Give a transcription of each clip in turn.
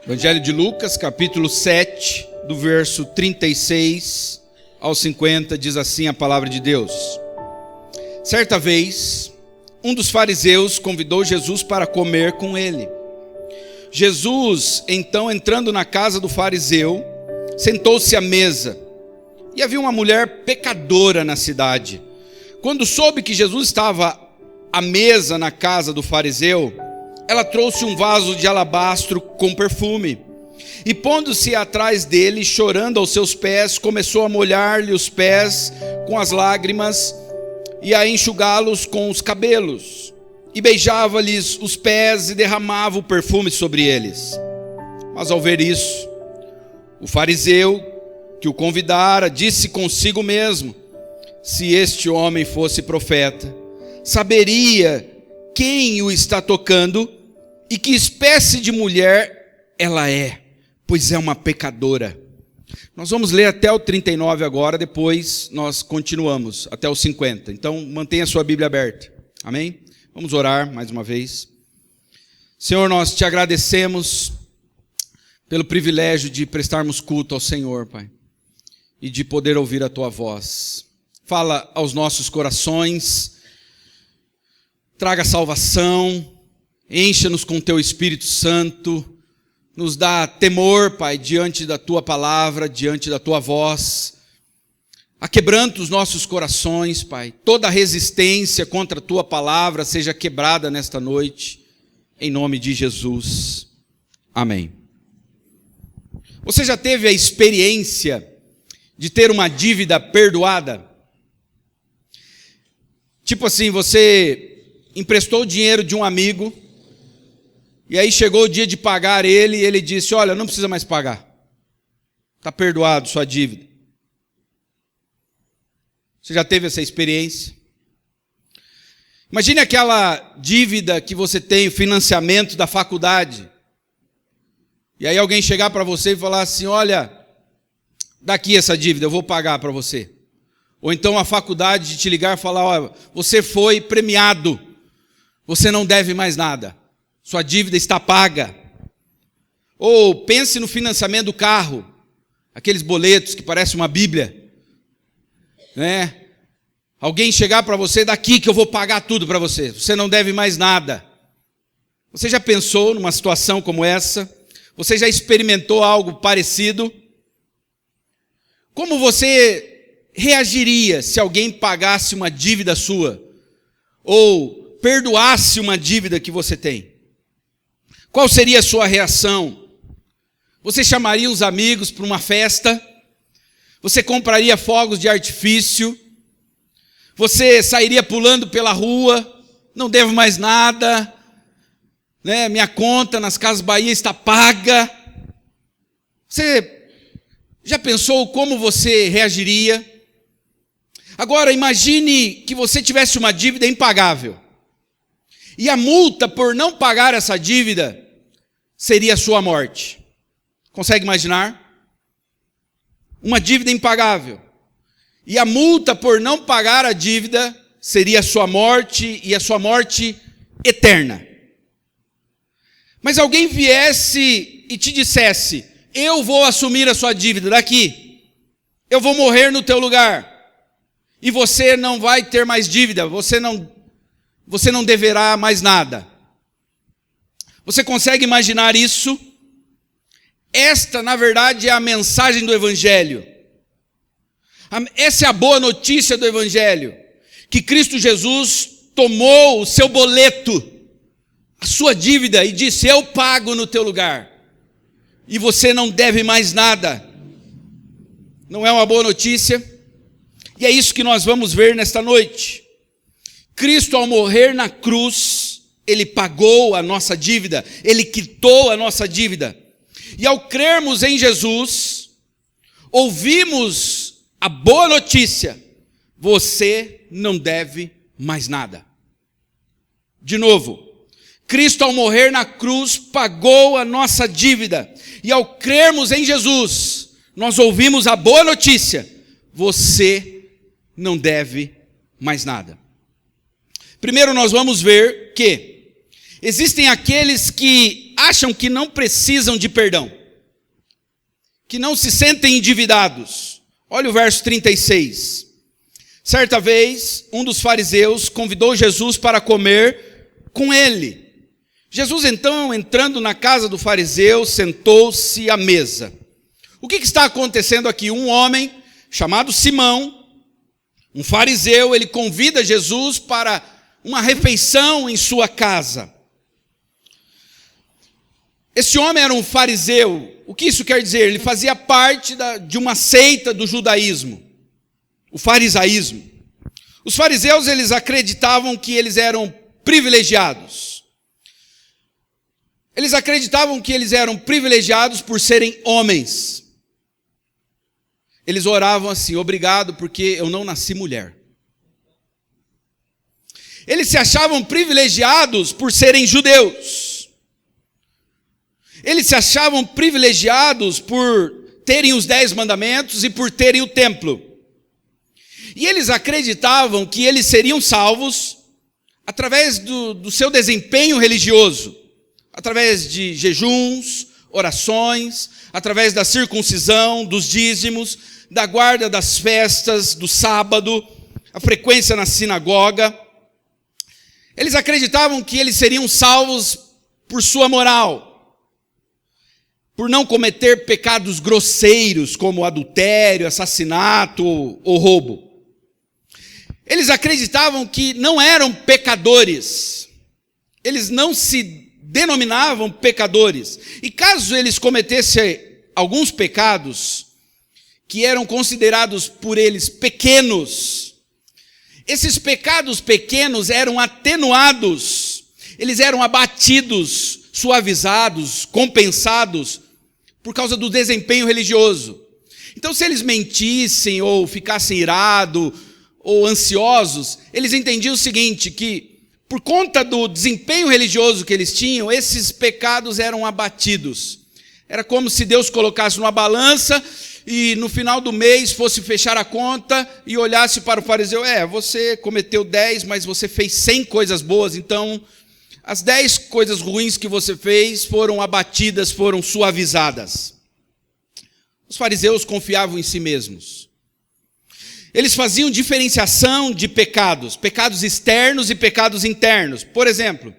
Evangelho de Lucas, capítulo 7, do verso 36 ao 50, diz assim a palavra de Deus. Certa vez, um dos fariseus convidou Jesus para comer com ele. Jesus, então, entrando na casa do fariseu, sentou-se à mesa. E havia uma mulher pecadora na cidade. Quando soube que Jesus estava à mesa na casa do fariseu, ela trouxe um vaso de alabastro com perfume. E pondo-se atrás dele, chorando aos seus pés, começou a molhar-lhe os pés com as lágrimas e a enxugá-los com os cabelos. E beijava-lhes os pés e derramava o perfume sobre eles. Mas ao ver isso, o fariseu que o convidara disse consigo mesmo: se este homem fosse profeta, saberia quem o está tocando e que espécie de mulher ela é, pois é uma pecadora. Nós vamos ler até o 39 agora, depois nós continuamos até o 50. Então mantenha a sua Bíblia aberta. Amém? Vamos orar mais uma vez. Senhor, nós te agradecemos pelo privilégio de prestarmos culto ao Senhor, Pai, e de poder ouvir a tua voz. Fala aos nossos corações, traga salvação, encha-nos com teu Espírito Santo, nos dá temor, Pai, diante da tua palavra, diante da tua voz. Aquebranta os nossos corações, Pai. Toda resistência contra a tua palavra seja quebrada nesta noite, em nome de Jesus. Amém. Você já teve a experiência de ter uma dívida perdoada? Tipo assim, você emprestou o dinheiro de um amigo, e aí chegou o dia de pagar ele, e ele disse: olha, não precisa mais pagar. Está perdoado sua dívida. Você já teve essa experiência? Imagine aquela dívida que você tem, o financiamento da faculdade. E aí alguém chegar para você e falar assim: olha, daqui essa dívida, eu vou pagar para você. Ou então a faculdade te ligar e falar: olha, você foi premiado, você não deve mais nada, sua dívida está paga. Ou pense no financiamento do carro, aqueles boletos que parecem uma Bíblia, né? Alguém chegar para você: daqui que eu vou pagar tudo para você, você não deve mais nada. Você já pensou numa situação como essa? Você já experimentou algo parecido? Como você reagiria se alguém pagasse uma dívida sua? Ou perdoasse uma dívida que você tem? Qual seria a sua reação? Você chamaria os amigos para uma festa? Você compraria fogos de artifício? Você sairia pulando pela rua? Não devo mais nada, né? Minha conta nas Casas Bahia está paga. Você já pensou como você reagiria? Agora imagine que você tivesse uma dívida impagável. E a multa por não pagar essa dívida seria a sua morte. Consegue imaginar? Uma dívida impagável. E a multa por não pagar a dívida seria a sua morte, e a sua morte eterna. Mas alguém viesse e te dissesse: eu vou assumir a sua dívida daqui. Eu vou morrer no teu lugar. E você não vai ter mais dívida, você não deverá mais nada. Você consegue imaginar isso? Esta, na verdade, é a mensagem do Evangelho. Essa é a boa notícia do Evangelho. Que Cristo Jesus tomou o seu boleto, a sua dívida, e disse: eu pago no teu lugar. E você não deve mais nada. Não é uma boa notícia? E é isso que nós vamos ver nesta noite. Cristo, ao morrer na cruz, ele pagou a nossa dívida, ele quitou a nossa dívida. E ao crermos em Jesus, ouvimos a boa notícia: você não deve mais nada. De novo, Cristo, ao morrer na cruz, pagou a nossa dívida. E ao crermos em Jesus, nós ouvimos a boa notícia: você não deve mais nada. Primeiro nós vamos ver que existem aqueles que acham que não precisam de perdão, que não se sentem endividados. Olha o verso 36. Certa vez, um dos fariseus convidou Jesus para comer com ele. Jesus, então, entrando na casa do fariseu, sentou-se à mesa. O que está acontecendo aqui? Um homem chamado Simão, um fariseu, ele convida Jesus para uma refeição em sua casa. Esse homem era um fariseu. O que isso quer dizer? Ele fazia parte de uma seita do judaísmo, o farisaísmo. Os fariseus, eles acreditavam que eles eram privilegiados. Eles acreditavam que eles eram privilegiados por serem homens. Eles oravam assim: obrigado porque eu não nasci mulher. Eles se achavam privilegiados por serem judeus. Eles se achavam privilegiados por terem os 10 mandamentos e por terem o templo. E eles acreditavam que eles seriam salvos através do seu desempenho religioso, através de jejuns, orações, através da circuncisão, dos dízimos, da guarda das festas, do sábado, a frequência na sinagoga. Eles acreditavam que eles seriam salvos por sua moral, por não cometer pecados grosseiros como adultério, assassinato ou roubo. Eles acreditavam que não eram pecadores. Eles não se denominavam pecadores. E caso eles cometessem alguns pecados que eram considerados por eles pequenos, esses pecados pequenos eram atenuados, eles eram abatidos, suavizados, compensados por causa do desempenho religioso. Então, se eles mentissem ou ficassem irados ou ansiosos, eles entendiam o seguinte, que por conta do desempenho religioso que eles tinham, esses pecados eram abatidos. Era como se Deus colocasse numa balança e no final do mês fosse fechar a conta e olhasse para o fariseu: você cometeu 10, mas você fez 100 coisas boas, então as 10 coisas ruins que você fez foram abatidas, foram suavizadas. Os fariseus confiavam em si mesmos. Eles faziam diferenciação de pecados, pecados externos e pecados internos. Por exemplo,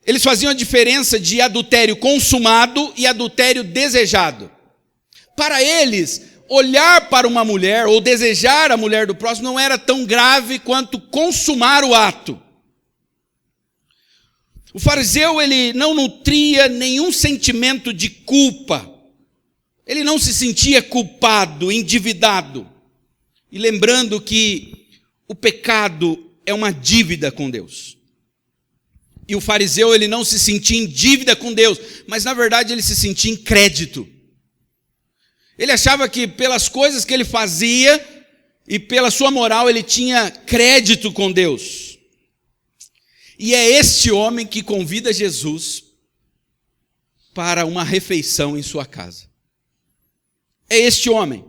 eles faziam a diferença de adultério consumado e adultério desejado. Para eles, olhar para uma mulher ou desejar a mulher do próximo não era tão grave quanto consumar o ato. O fariseu, ele não nutria nenhum sentimento de culpa. Ele não se sentia culpado, endividado. E lembrando que o pecado é uma dívida com Deus. E o fariseu, ele não se sentia em dívida com Deus, mas na verdade ele se sentia em crédito. Ele achava que pelas coisas que ele fazia e pela sua moral ele tinha crédito com Deus. E é este homem que convida Jesus para uma refeição em sua casa. É este homem.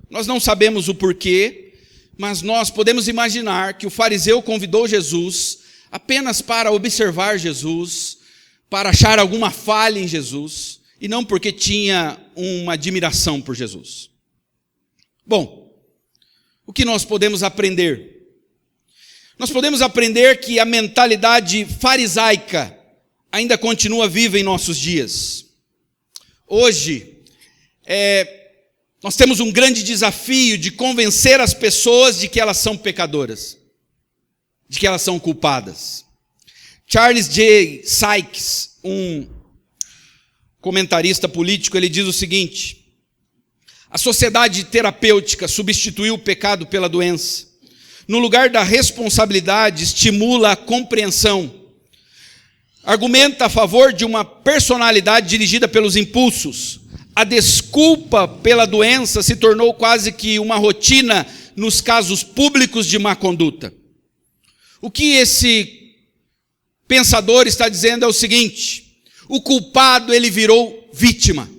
Nós não sabemos o porquê, mas nós podemos imaginar que o fariseu convidou Jesus apenas para observar Jesus, para achar alguma falha em Jesus, e não porque tinha uma admiração por Jesus. Bom, o que nós podemos aprender? Nós podemos aprender que a mentalidade farisaica ainda continua viva em nossos dias. Hoje, nós temos um grande desafio de convencer as pessoas de que elas são pecadoras, de que elas são culpadas. Charles J. Sykes, um comentarista político, ele diz o seguinte: a sociedade terapêutica substituiu o pecado pela doença. No lugar da responsabilidade, estimula a compreensão. Argumenta a favor de uma personalidade dirigida pelos impulsos. A desculpa pela doença se tornou quase que uma rotina nos casos públicos de má conduta. O que esse pensador está dizendo é o seguinte: o culpado, ele virou vítima.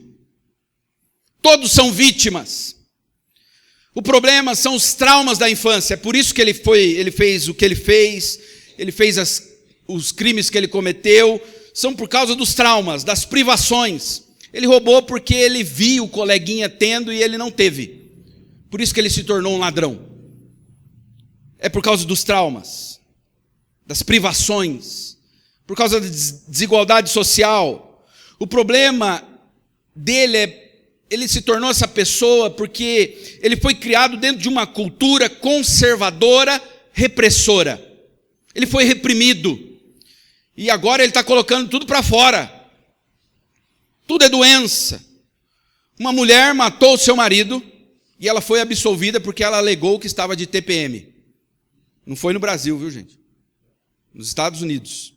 Todos são vítimas. O problema são os traumas da infância. É por isso que ele fez o que ele fez os crimes que ele cometeu, são por causa dos traumas, das privações. Ele roubou porque ele viu o coleguinha tendo e ele não teve. Por isso que ele se tornou um ladrão. É por causa dos traumas, das privações, por causa da desigualdade social. O problema dele ele se tornou essa pessoa porque ele foi criado dentro de uma cultura conservadora, repressora. Ele foi reprimido. E agora ele está colocando tudo para fora. Tudo é doença. Uma mulher matou o seu marido e ela foi absolvida porque ela alegou que estava de TPM. Não foi no Brasil, viu, gente? Nos Estados Unidos.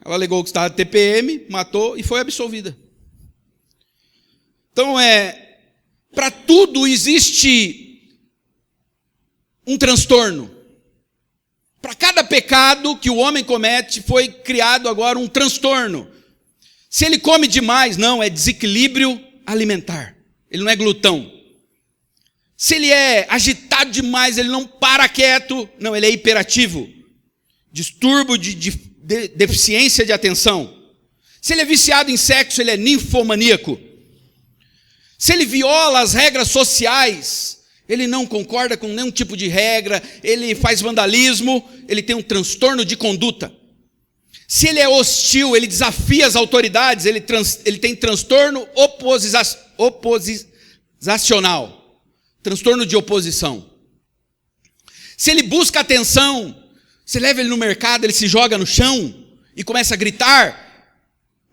Ela alegou que estava de TPM, matou e foi absolvida. Então para tudo existe um transtorno. Para cada pecado que o homem comete, foi criado agora um transtorno. Se ele come demais, não, é desequilíbrio alimentar. Ele não é glutão. Se ele é agitado demais, ele não para quieto, não, ele é hiperativo. Distúrbio de deficiência de atenção. Se ele é viciado em sexo, ele é ninfomaníaco. Se ele viola as regras sociais, ele não concorda com nenhum tipo de regra, ele faz vandalismo, ele tem um transtorno de conduta. Se ele é hostil, ele desafia as autoridades, ele tem transtorno oposicional, transtorno de oposição. Se ele busca atenção, você leva ele no mercado, ele se joga no chão e começa a gritar,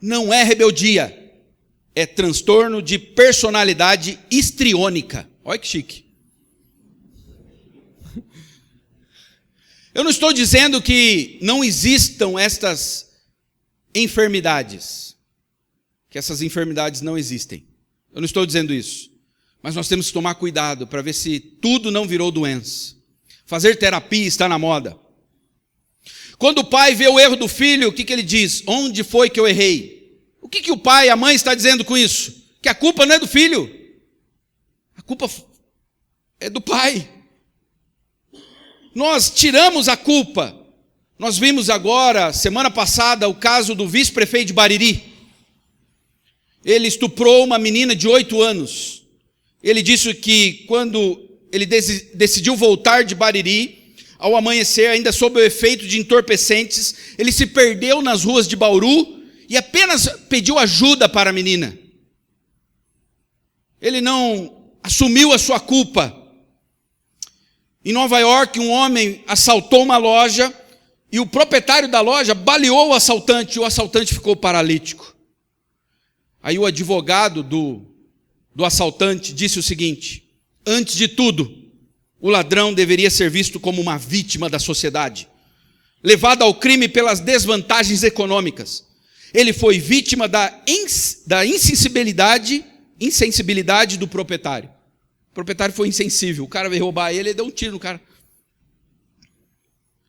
não é rebeldia, é transtorno de personalidade histriônica. Olha que chique. Eu não estou dizendo que não existam estas enfermidades, que essas enfermidades não existem. Eu não estou dizendo isso. Mas nós temos que tomar cuidado para ver se tudo não virou doença. Fazer terapia está na moda. Quando o pai vê o erro do filho, o que ele diz? Onde foi que eu errei? O que o pai e a mãe está dizendo com isso? Que a culpa não é do filho. A culpa é do pai. Nós tiramos a culpa. Nós vimos agora, semana passada, o caso do vice-prefeito de Bariri. Ele estuprou uma menina de 8 anos. Ele disse que quando ele decidiu voltar de Bariri, ao amanhecer, ainda sob o efeito de entorpecentes, ele se perdeu nas ruas de Bauru e apenas pediu ajuda para a menina. Ele não assumiu a sua culpa. Em Nova York, um homem assaltou uma loja e o proprietário da loja baleou o assaltante e o assaltante ficou paralítico. Aí o advogado do assaltante disse o seguinte: antes de tudo, o ladrão deveria ser visto como uma vítima da sociedade, levado ao crime pelas desvantagens econômicas. Ele foi vítima da insensibilidade do proprietário. O proprietário foi insensível, o cara veio roubar ele deu um tiro no cara.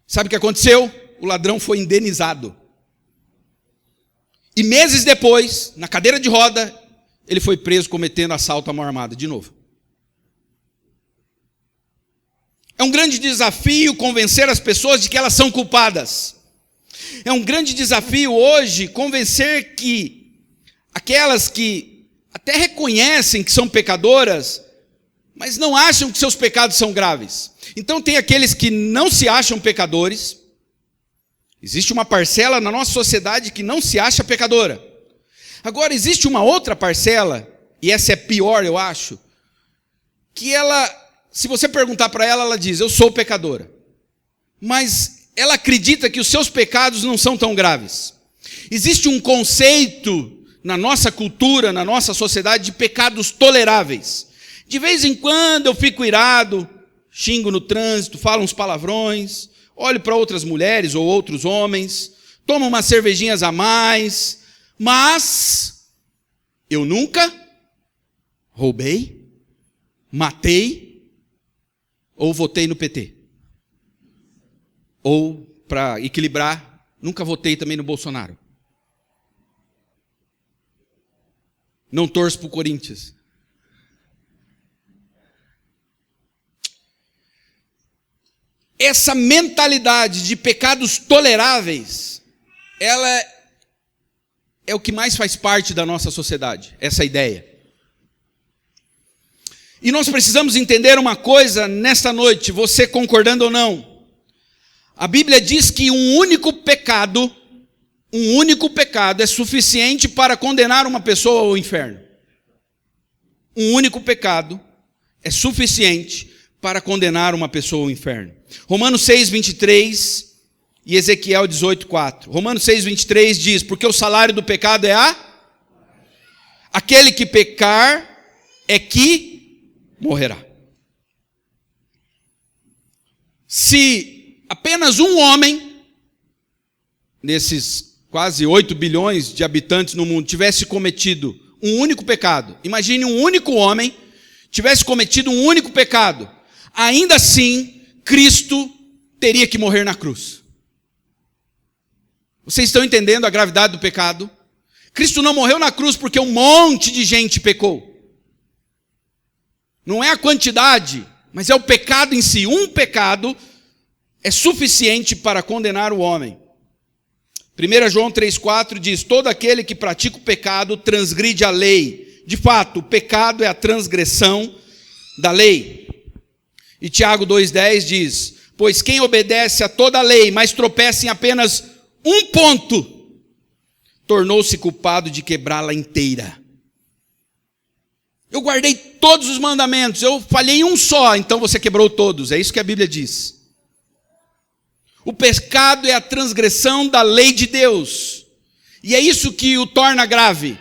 Sabe o que aconteceu? O ladrão foi indenizado. E meses depois, na cadeira de roda, ele foi preso cometendo assalto à mão armada de novo. É um grande desafio convencer as pessoas de que elas são culpadas. É um grande desafio hoje convencer que aquelas que até reconhecem que são pecadoras, mas não acham que seus pecados são graves. Então tem aqueles que não se acham pecadores. Existe uma parcela na nossa sociedade que não se acha pecadora. Agora existe uma outra parcela, e essa é pior, eu acho, que ela, se você perguntar para ela, ela diz, eu sou pecadora. Mas ela acredita que os seus pecados não são tão graves. Existe um conceito na nossa cultura, na nossa sociedade, de pecados toleráveis. De vez em quando eu fico irado, xingo no trânsito, falo uns palavrões, olho para outras mulheres ou outros homens, tomo umas cervejinhas a mais, mas eu nunca roubei, matei ou votei no PT. Ou, para equilibrar, nunca votei também no Bolsonaro. Não torço para o Corinthians. essa mentalidade de pecados toleráveis, ela é o que mais faz parte da nossa sociedade, essa ideia. E nós precisamos entender uma coisa nesta noite, você concordando ou não. A Bíblia diz que um único pecado é suficiente para condenar uma pessoa ao inferno. Um único pecado é suficiente para condenar uma pessoa ao inferno. Romanos 6, 23 e Ezequiel 18, 4. Romanos 6, 23 diz, porque o salário do pecado é aquele que pecar é que morrerá. Se apenas um homem, nesses quase 8 bilhões de habitantes no mundo, tivesse cometido um único pecado, imagine um único homem tivesse cometido um único pecado, ainda assim, Cristo teria que morrer na cruz. Vocês estão entendendo a gravidade do pecado? Cristo não morreu na cruz porque um monte de gente pecou. Não é a quantidade, mas é o pecado em si. Um pecado é suficiente para condenar o homem. 1 João 3,4 diz, todo aquele que pratica o pecado transgride a lei. De fato, o pecado é a transgressão da lei. E Tiago 2,10 diz, pois quem obedece a toda a lei, mas tropeça em apenas um ponto, tornou-se culpado de quebrá-la inteira. Eu guardei todos os mandamentos, eu falhei em um só, então você quebrou todos. É isso que a Bíblia diz. O pecado é a transgressão da lei de Deus. E é isso que o torna grave.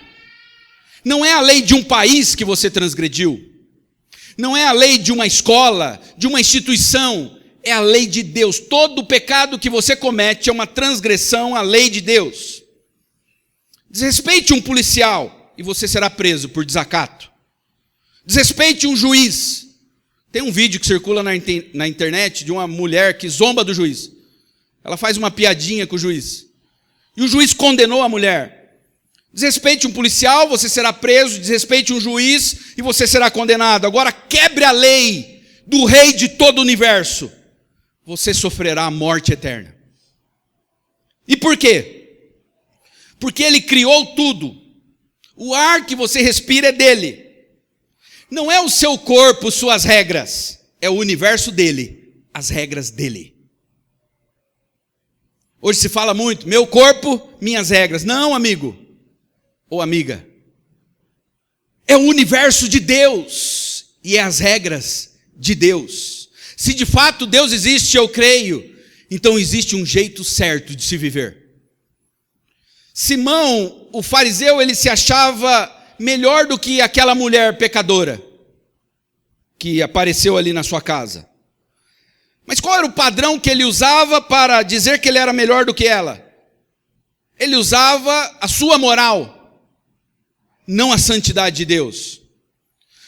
Não é a lei de um país que você transgrediu. Não é a lei de uma escola, de uma instituição. É a lei de Deus. Todo pecado que você comete é uma transgressão à lei de Deus. Desrespeite um policial e você será preso por desacato. Desrespeite um juiz. Tem um vídeo que circula na internet de uma mulher que zomba do juiz. Ela faz uma piadinha com o juiz. E o juiz condenou a mulher. Desrespeite um policial, você será preso. Desrespeite um juiz e você será condenado. Agora quebre a lei do rei de todo o universo. Você sofrerá a morte eterna. E por quê? Porque ele criou tudo. O ar que você respira é dele. Não é o seu corpo, suas regras. É o universo dele, as regras dele. Hoje se fala muito, meu corpo, minhas regras. Não, amigo ou amiga. É o universo de Deus e é as regras de Deus. Se de fato Deus existe, eu creio, então existe um jeito certo de se viver. Simão, o fariseu, ele se achava melhor do que aquela mulher pecadora que apareceu ali na sua casa. Mas qual era o padrão que ele usava para dizer que ele era melhor do que ela? Ele usava a sua moral, não a santidade de Deus.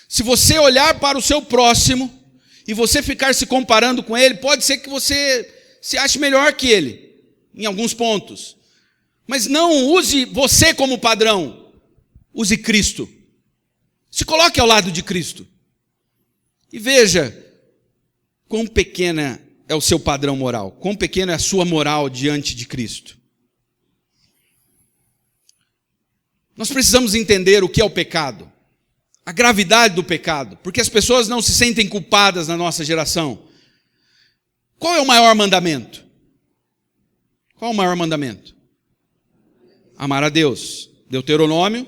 Se você olhar para o seu próximo e você ficar se comparando com ele, pode ser que você se ache melhor que ele, em alguns pontos. Mas não use você como padrão, use Cristo. Se coloque ao lado de Cristo. E veja quão pequena é o seu padrão moral, quão pequena é a sua moral diante de Cristo. Nós precisamos entender o que é o pecado, a gravidade do pecado, porque as pessoas não se sentem culpadas na nossa geração. Qual é o maior mandamento? Qual é o maior mandamento? Amar a Deus. Deuteronômio,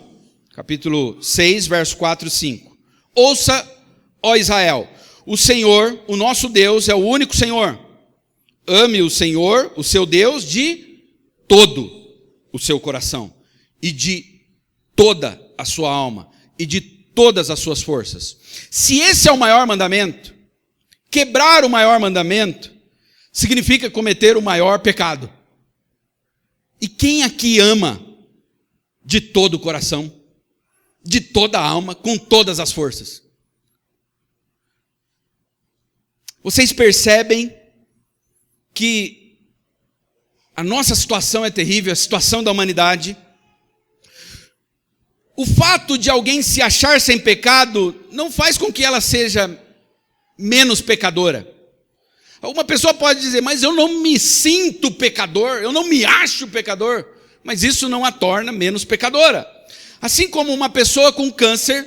capítulo 6, verso 4 e 5. Ouça, ó Israel, o Senhor, o nosso Deus, é o único Senhor. Ame o Senhor, o seu Deus, de todo o seu coração, e de toda a sua alma, e de todas as suas forças. Se esse é o maior mandamento, quebrar o maior mandamento, significa cometer o maior pecado. E quem aqui ama de todo o coração, de toda a alma, com todas as forças? Vocês percebem que a nossa situação é terrível, a situação da humanidade. O fato de alguém se achar sem pecado não faz com que ela seja menos pecadora. Alguma pessoa pode dizer, mas eu não me sinto pecador, eu não me acho pecador, mas isso não a torna menos pecadora. Assim como uma pessoa com câncer,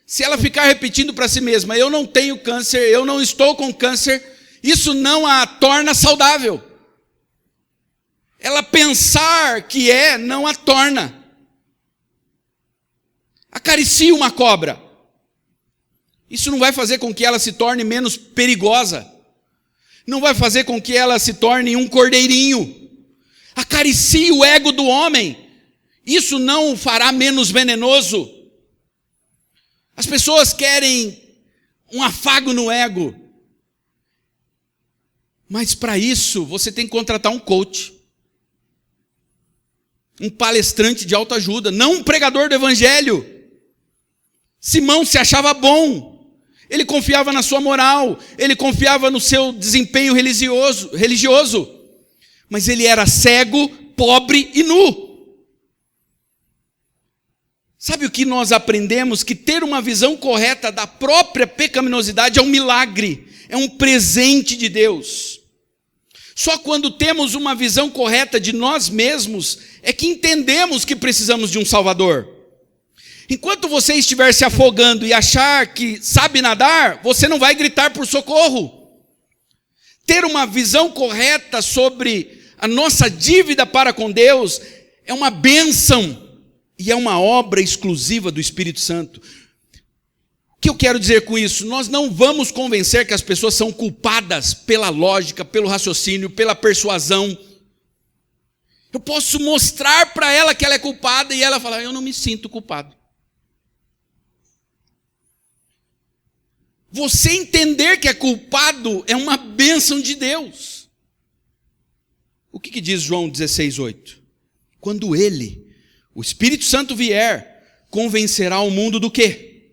se ela ficar repetindo para si mesma, eu não tenho câncer, eu não estou com câncer, isso não a torna saudável. Ela pensar que não a torna. Acaricie uma cobra. Isso não vai fazer com que ela se torne menos perigosa. Não vai fazer com que ela se torne um cordeirinho. Acaricie o ego do homem. Isso não o fará menos venenoso. As pessoas querem um afago no ego. Mas para isso, você tem que contratar um coach. Um palestrante de autoajuda, não um pregador do evangelho. Simão se achava bom. Ele confiava na sua moral, ele confiava no seu desempenho religioso, mas ele era cego, pobre e nu. Sabe o que nós aprendemos? Que ter uma visão correta da própria pecaminosidade é um milagre, é um presente de Deus. Só quando temos uma visão correta de nós mesmos, é que entendemos que precisamos de um Salvador. Enquanto você estiver se afogando e achar que sabe nadar, você não vai gritar por socorro. Ter uma visão correta sobre a nossa dívida para com Deus é uma bênção e é uma obra exclusiva do Espírito Santo. O que eu quero dizer com isso? Nós não vamos convencer que as pessoas são culpadas pela lógica, pelo raciocínio, pela persuasão. Eu posso mostrar para ela que ela é culpada e ela falar, eu não me sinto culpado. Você entender que é culpado é uma bênção de Deus. O que diz João 16:8? Quando ele, o Espírito Santo vier, convencerá o mundo do quê?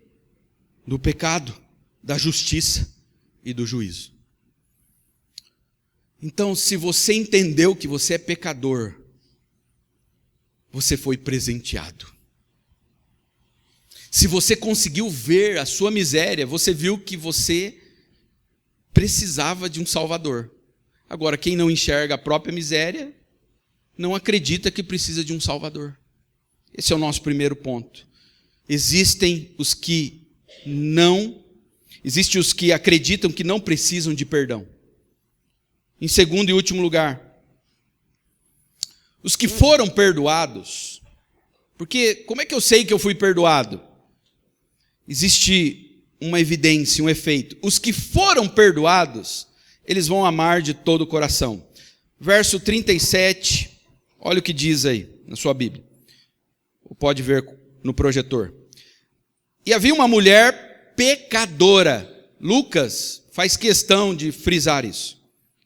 Do pecado, da justiça e do juízo. Então, se você entendeu que você é pecador, você foi presenteado. Se você conseguiu ver a sua miséria, você viu que você precisava de um Salvador. Agora, quem não enxerga a própria miséria, não acredita que precisa de um Salvador. Esse é o nosso primeiro ponto. Existem os que acreditam que não precisam de perdão. Em segundo e último lugar, os que foram perdoados, porque como é que eu sei que eu fui perdoado? Existe uma evidência, um efeito. Os que foram perdoados, eles vão amar de todo o coração. Verso 37, olha o que diz aí na sua Bíblia. Pode ver no projetor. E havia uma mulher pecadora. Lucas faz questão de frisar isso.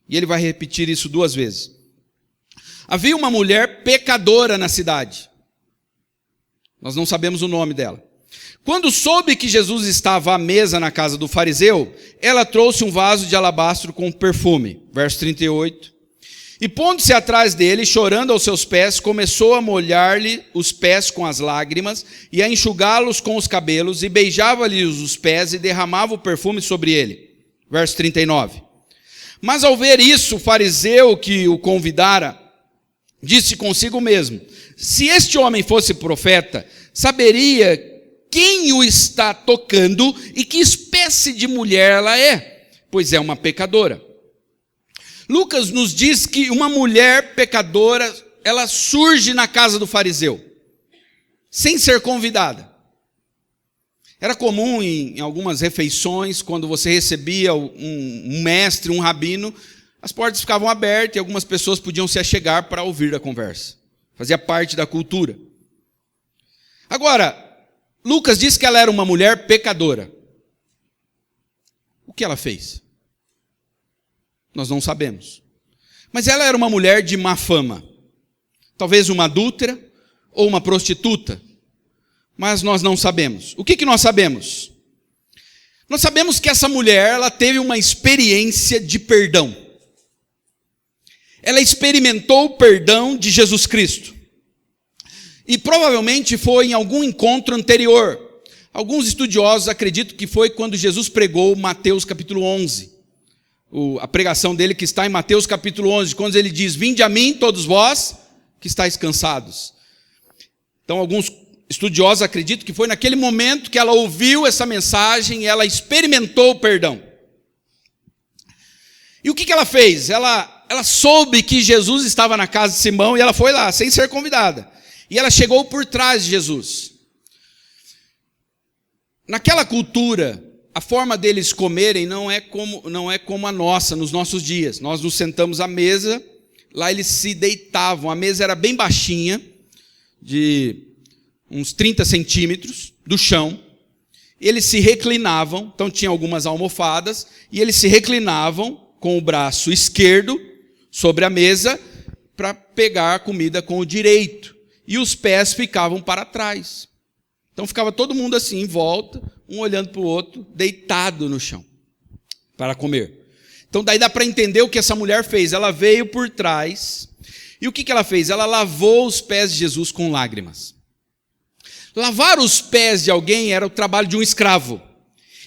E ele vai repetir isso 2 vezes. Havia uma mulher pecadora na cidade. Nós não sabemos o nome dela. Quando soube que Jesus estava à mesa na casa do fariseu, ela trouxe um vaso de alabastro com perfume. Verso 38. E pondo-se atrás dele, chorando aos seus pés, começou a molhar-lhe os pés com as lágrimas e a enxugá-los com os cabelos, e beijava-lhe os pés e derramava o perfume sobre ele. Verso 39. Mas ao ver isso, o fariseu que o convidara, disse consigo mesmo, se este homem fosse profeta, saberia quem o está tocando e que espécie de mulher ela é, pois é uma pecadora. Lucas nos diz que uma mulher pecadora, ela surge na casa do fariseu, sem ser convidada. Era comum em algumas refeições, quando você recebia um mestre, um rabino, as portas ficavam abertas e algumas pessoas podiam se achegar para ouvir a conversa. Fazia parte da cultura. Agora, Lucas diz que ela era uma mulher pecadora. O que ela fez? Nós não sabemos. Mas ela era uma mulher de má fama. Talvez uma adúltera ou uma prostituta. Mas nós não sabemos. O que nós sabemos? Nós sabemos que essa mulher, ela teve uma experiência de perdão. Ela experimentou o perdão de Jesus Cristo. E provavelmente foi em algum encontro anterior. Alguns estudiosos acreditam que foi quando Jesus pregou Mateus capítulo 11. a pregação dele que está em Mateus capítulo 11, quando ele diz: vinde a mim todos vós que estáis cansados. Então alguns estudiosos acreditam que foi naquele momento que ela ouviu essa mensagem e ela experimentou o perdão. E o que ela fez? Ela soube que Jesus estava na casa de Simão e ela foi lá, sem ser convidada. E ela chegou por trás de Jesus. Naquela cultura, a forma deles comerem não é como a nossa, nos nossos dias. Nós nos sentamos à mesa, lá eles se deitavam. A mesa era bem baixinha, de uns 30 centímetros do chão. Eles se reclinavam, então tinha algumas almofadas, e eles se reclinavam com o braço esquerdo sobre a mesa para pegar a comida com o direito. E os pés ficavam para trás. Então ficava todo mundo assim em volta, um olhando para o outro, deitado no chão para comer. Então daí dá para entender o que essa mulher fez. Ela veio por trás. E o que ela fez? Ela lavou os pés de Jesus com lágrimas. Lavar os pés de alguém era o trabalho de um escravo.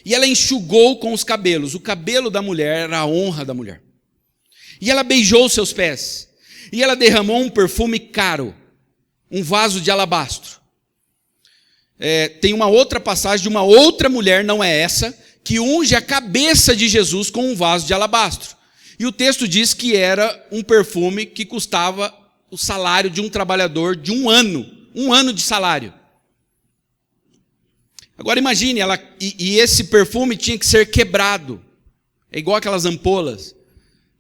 E ela enxugou com os cabelos. O cabelo da mulher era a honra da mulher. E ela beijou seus pés. E ela derramou um perfume caro, um vaso de alabastro. Tem uma outra passagem de uma outra mulher, não é essa, que unge a cabeça de Jesus com um vaso de alabastro. E o texto diz que era um perfume que custava o salário de um trabalhador de um ano de salário. Agora imagine, e esse perfume tinha que ser quebrado. É igual aquelas ampolas.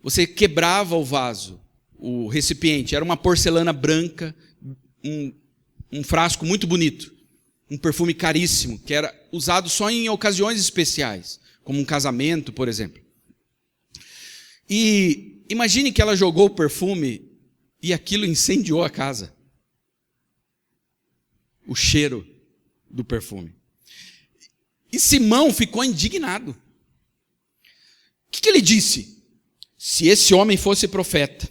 Você quebrava o vaso, o recipiente. Era uma porcelana branca, um frasco muito bonito. Um perfume caríssimo, que era usado só em ocasiões especiais, como um casamento, por exemplo. E imagine que ela jogou o perfume e aquilo incendiou a casa. O cheiro do perfume. E Simão ficou indignado. O que ele disse? Se esse homem fosse profeta,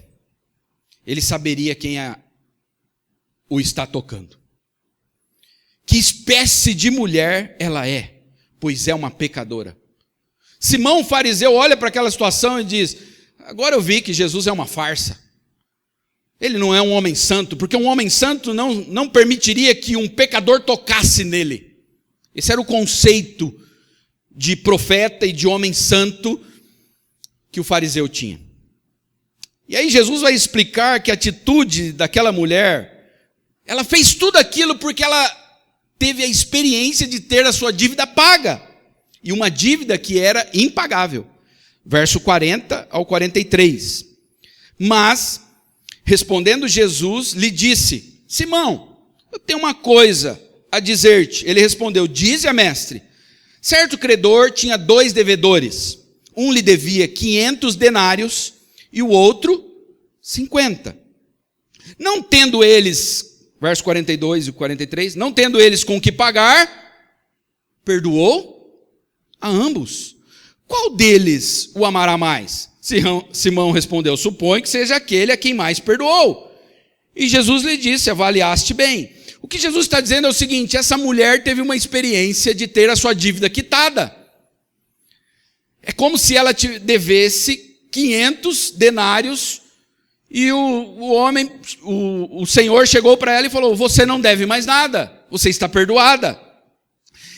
ele saberia quem o está tocando. Que espécie de mulher ela é, pois é uma pecadora. Simão, o fariseu, olha para aquela situação e diz: agora eu vi que Jesus é uma farsa. Ele não é um homem santo, porque um homem santo não permitiria que um pecador tocasse nele. Esse era o conceito de profeta e de homem santo que o fariseu tinha. E aí Jesus vai explicar que a atitude daquela mulher, ela fez tudo aquilo porque ela teve a experiência de ter a sua dívida paga. E uma dívida que era impagável. Verso 40 ao 43. Mas, respondendo Jesus, lhe disse: Simão, eu tenho uma coisa a dizer-te. Ele respondeu: dize-a, mestre. Certo credor tinha 2 devedores. Um lhe devia 500 denários e o outro 50. Não tendo eles... Verso 42 e 43, não tendo eles com que pagar, perdoou a ambos. Qual deles o amará mais? Simão respondeu: suponho que seja aquele a quem mais perdoou. E Jesus lhe disse: avaliaste bem. O que Jesus está dizendo é o seguinte: essa mulher teve uma experiência de ter a sua dívida quitada. É como se ela te devesse 500 denários e o Senhor chegou para ela e falou: você não deve mais nada, você está perdoada.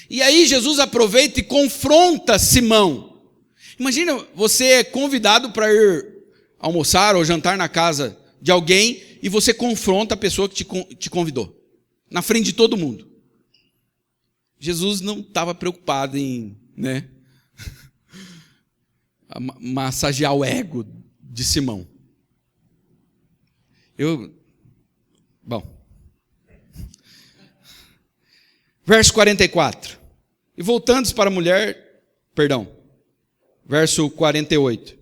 E aí Jesus aproveita e confronta Simão. Imagina, você é convidado para ir almoçar ou jantar na casa de alguém e você confronta a pessoa que te convidou, na frente de todo mundo. Jesus não estava preocupado em massagear o ego de Simão. Verso 44. E voltando para a mulher, verso 48.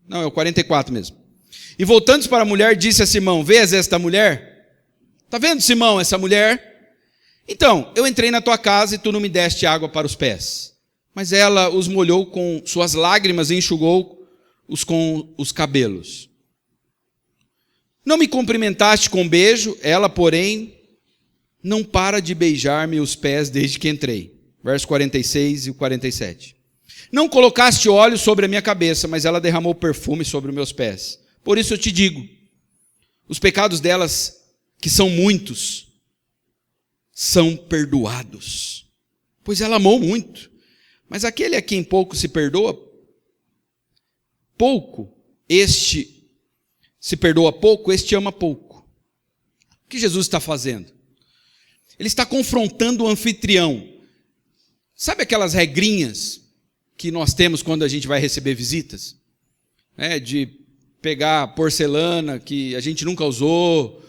Não, é o 44 mesmo. E voltando para a mulher, disse a Simão: vês esta mulher? Está vendo, Simão, essa mulher? Então, eu entrei na tua casa e tu não me deste água para os pés. Mas ela os molhou com suas lágrimas e enxugou-os com os cabelos. Não me cumprimentaste com beijo, ela, porém, não para de beijar-me os pés desde que entrei. Verso 46 e 47. Não colocaste óleo sobre a minha cabeça, mas ela derramou perfume sobre os meus pés. Por isso eu te digo, os pecados delas, que são muitos, são perdoados, pois ela amou muito. Mas aquele a quem pouco se perdoa, este ama pouco. O que Jesus está fazendo? Ele está confrontando o anfitrião. Sabe aquelas regrinhas que nós temos quando a gente vai receber visitas? De pegar porcelana que a gente nunca usou,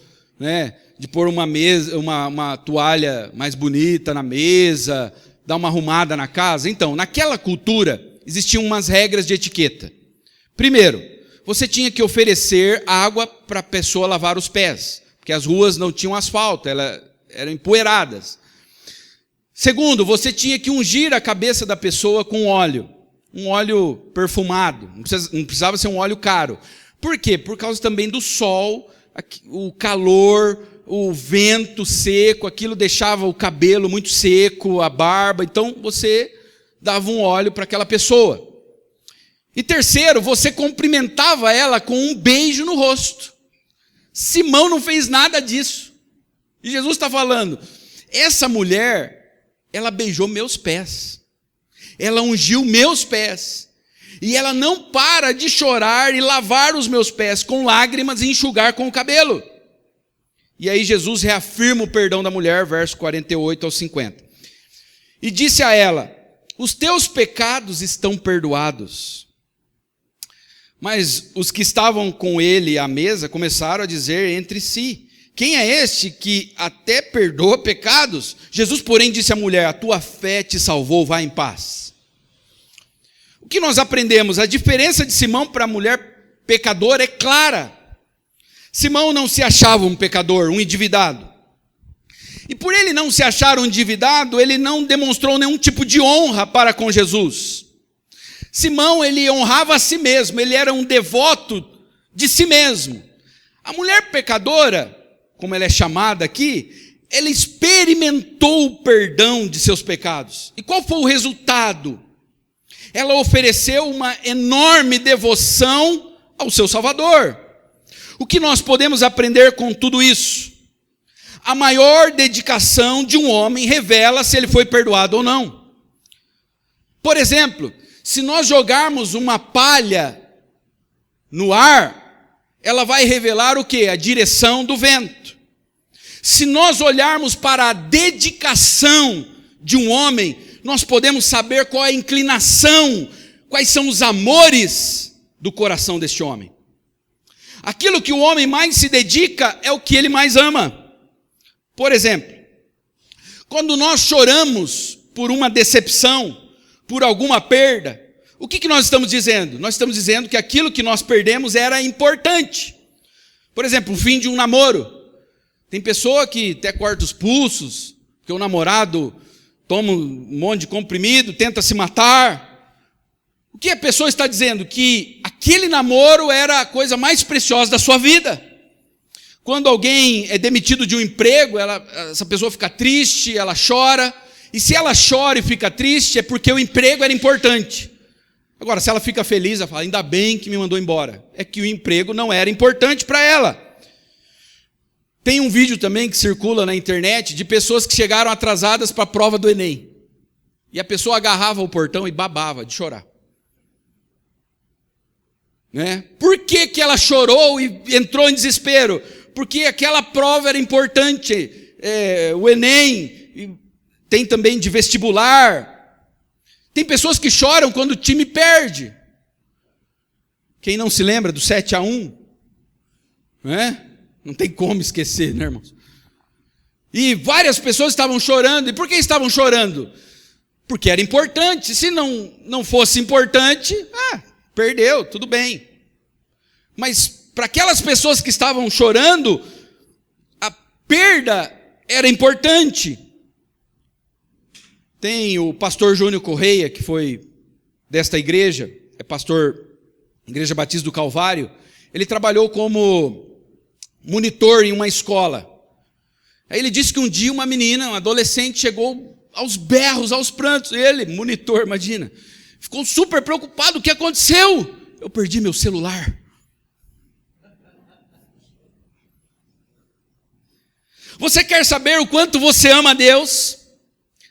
de pôr uma toalha mais bonita na mesa, dar uma arrumada na casa. Então, naquela cultura, existiam umas regras de etiqueta. Primeiro, você tinha que oferecer água para a pessoa lavar os pés, porque as ruas não tinham asfalto, elas eram empoeiradas. Segundo, você tinha que ungir a cabeça da pessoa com óleo, um óleo perfumado, não precisava ser um óleo caro. Por quê? Por causa também do sol, o calor, o vento seco, aquilo deixava o cabelo muito seco, a barba, então você dava um óleo para aquela pessoa. E terceiro, você cumprimentava ela com um beijo no rosto. Simão não fez nada disso. E Jesus está falando, essa mulher, ela beijou meus pés, ela ungiu meus pés, e ela não para de chorar e lavar os meus pés com lágrimas e enxugar com o cabelo. E aí Jesus reafirma o perdão da mulher, verso 48 ao 50. E disse a ela, os teus pecados estão perdoados. Mas os que estavam com ele à mesa começaram a dizer entre si, quem é este que até perdoa pecados? Jesus, porém, disse à mulher, a tua fé te salvou, vá em paz. O que nós aprendemos? A diferença de Simão para a mulher pecadora é clara. Simão não se achava um pecador, um endividado. E por ele não se achar um endividado, ele não demonstrou nenhum tipo de honra para com Jesus. Simão, ele honrava a si mesmo, ele era um devoto de si mesmo. A mulher pecadora, como ela é chamada aqui, ela experimentou o perdão de seus pecados. E qual foi o resultado? Ela ofereceu uma enorme devoção ao seu Salvador. O que nós podemos aprender com tudo isso? A maior dedicação de um homem revela se ele foi perdoado ou não. Por exemplo, se nós jogarmos uma palha no ar, ela vai revelar o quê? A direção do vento. Se nós olharmos para a dedicação de um homem, nós podemos saber qual é a inclinação, quais são os amores do coração deste homem. Aquilo que o homem mais se dedica é o que ele mais ama. Por exemplo, quando nós choramos por uma decepção, por alguma perda, o que nós estamos dizendo? Nós estamos dizendo que aquilo que nós perdemos era importante. Por exemplo, o fim de um namoro. Tem pessoa que até corta os pulsos, porque o namorado toma um monte de comprimido, tenta se matar. O que a pessoa está dizendo? Que aquele namoro era a coisa mais preciosa da sua vida. Quando alguém é demitido de um emprego, essa pessoa fica triste, ela chora. E se ela chora e fica triste, é porque o emprego era importante. Agora, se ela fica feliz, ela fala, ainda bem que me mandou embora. É que o emprego não era importante para ela. Tem um vídeo também que circula na internet de pessoas que chegaram atrasadas para a prova do Enem. E a pessoa agarrava o portão e babava de chorar. Por que ela chorou e entrou em desespero? Porque aquela prova era importante. O Enem, tem também de vestibular. Tem pessoas que choram quando o time perde. Quem não se lembra do 7-1? Não tem como esquecer, né, irmãos? E várias pessoas estavam chorando. E por que estavam chorando? Porque era importante. Se não fosse importante, perdeu, tudo bem. Mas para aquelas pessoas que estavam chorando, a perda era importante. Tem o pastor Júnior Correia, que foi desta igreja, é pastor Igreja Batista do Calvário. Ele trabalhou como monitor em uma escola. Aí ele disse que um dia uma menina, um adolescente, chegou aos berros, aos prantos. Ele, monitor, imagina, Ficou super preocupado, o que aconteceu? Eu perdi meu celular. Você quer saber o quanto você ama a Deus?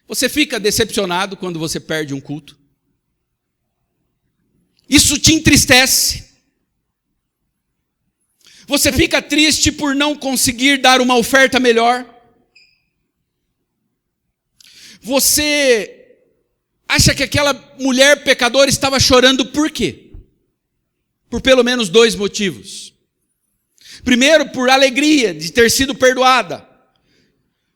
Você fica decepcionado quando você perde um culto? Isso te entristece? Você fica triste por não conseguir dar uma oferta melhor? Você acha que aquela mulher pecadora estava chorando por quê? Por pelo menos 2 motivos. Primeiro, por alegria de ter sido perdoada.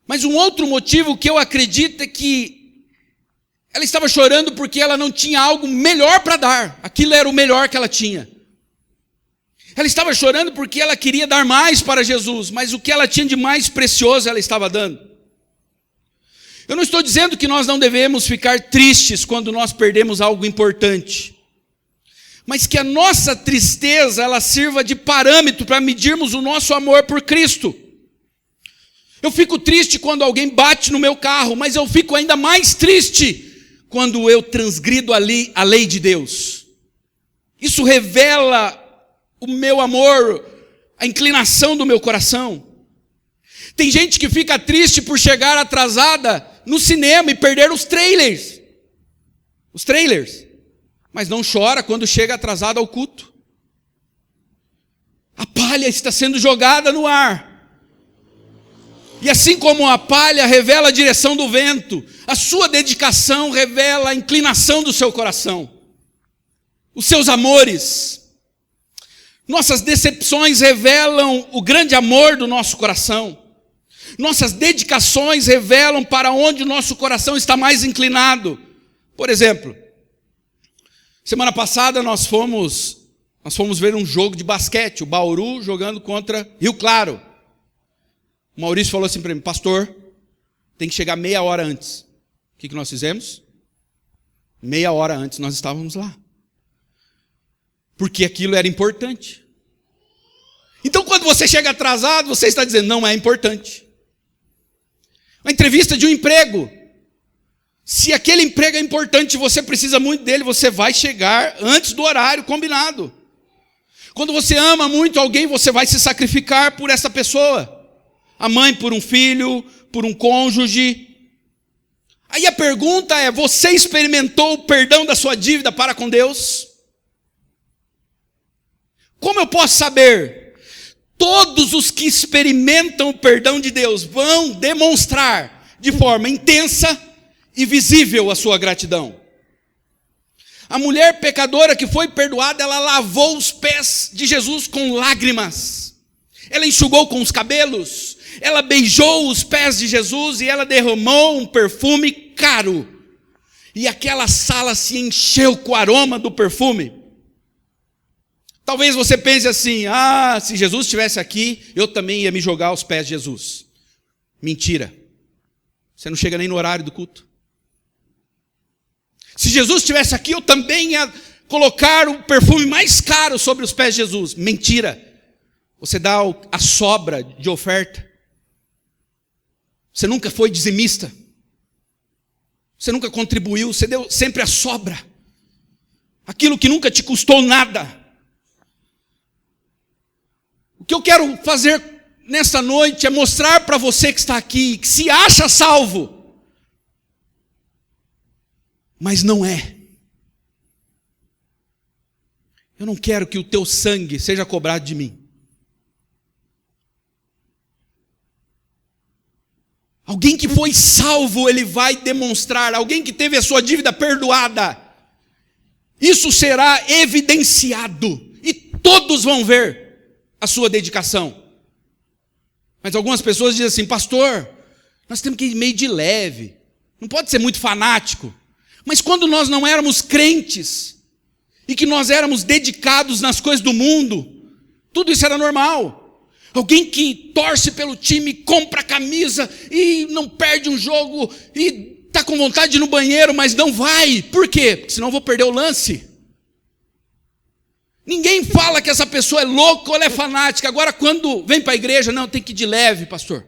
Mas um outro motivo que eu acredito é que ela estava chorando porque ela não tinha algo melhor para dar. Aquilo era o melhor que ela tinha. Ela estava chorando porque ela queria dar mais para Jesus, mas o que ela tinha de mais precioso ela estava dando. Eu não estou dizendo que nós não devemos ficar tristes quando nós perdemos algo importante, mas que a nossa tristeza ela sirva de parâmetro para medirmos o nosso amor por Cristo. Eu fico triste quando alguém bate no meu carro, mas eu fico ainda mais triste quando eu transgrido a lei de Deus. Isso revela o meu amor, a inclinação do meu coração. Tem gente que fica triste por chegar atrasada no cinema e perder os trailers. Mas não chora quando chega atrasada ao culto. A palha está sendo jogada no ar. E assim como a palha revela a direção do vento, a sua dedicação revela a inclinação do seu coração, os seus amores. Nossas decepções revelam o grande amor do nosso coração. Nossas dedicações revelam para onde o nosso coração está mais inclinado. Por exemplo, semana passada nós fomos ver um jogo de basquete, o Bauru jogando contra Rio Claro. O Maurício falou assim para mim: pastor, tem que chegar meia hora antes. O que nós fizemos? Meia hora antes nós estávamos lá. Porque aquilo era importante. Então quando você chega atrasado, você está dizendo, não é importante. Uma entrevista de um emprego. Se aquele emprego é importante e você precisa muito dele, você vai chegar antes do horário combinado. Quando você ama muito alguém, você vai se sacrificar por essa pessoa. A mãe por um filho, por um cônjuge. Aí a pergunta é, você experimentou o perdão da sua dívida para com Deus? Como eu posso saber? Todos os que experimentam o perdão de Deus vão demonstrar de forma intensa e visível a sua gratidão. A mulher pecadora que foi perdoada, ela lavou os pés de Jesus com lágrimas. Ela enxugou com os cabelos. Ela beijou os pés de Jesus e ela derramou um perfume caro. E aquela sala se encheu com o aroma do perfume. Talvez você pense assim, se Jesus estivesse aqui, eu também ia me jogar aos pés de Jesus. Mentira. Você não chega nem no horário do culto. Se Jesus estivesse aqui, eu também ia colocar o perfume mais caro sobre os pés de Jesus. Mentira. Você dá a sobra de oferta. Você nunca foi dizimista. Você nunca contribuiu, você deu sempre a sobra. Aquilo que nunca te custou nada. O que eu quero fazer nesta noite é mostrar para você que está aqui, que se acha salvo, mas não é. Eu não quero que o teu sangue seja cobrado de mim. Alguém que foi salvo, ele vai demonstrar. Alguém que teve a sua dívida perdoada, isso será evidenciado. E todos vão ver a sua dedicação. Mas algumas pessoas dizem assim, pastor, nós temos que ir meio de leve. Não pode ser muito fanático. Mas quando nós não éramos crentes, e que nós éramos dedicados nas coisas do mundo, tudo isso era normal. Alguém que torce pelo time, compra a camisa e não perde um jogo e está com vontade de ir no banheiro, mas não vai. Por quê? Porque senão eu vou perder o lance. Ninguém fala que essa pessoa é louca ou ela é fanática. Agora quando vem para a igreja, não, tem que ir de leve, pastor.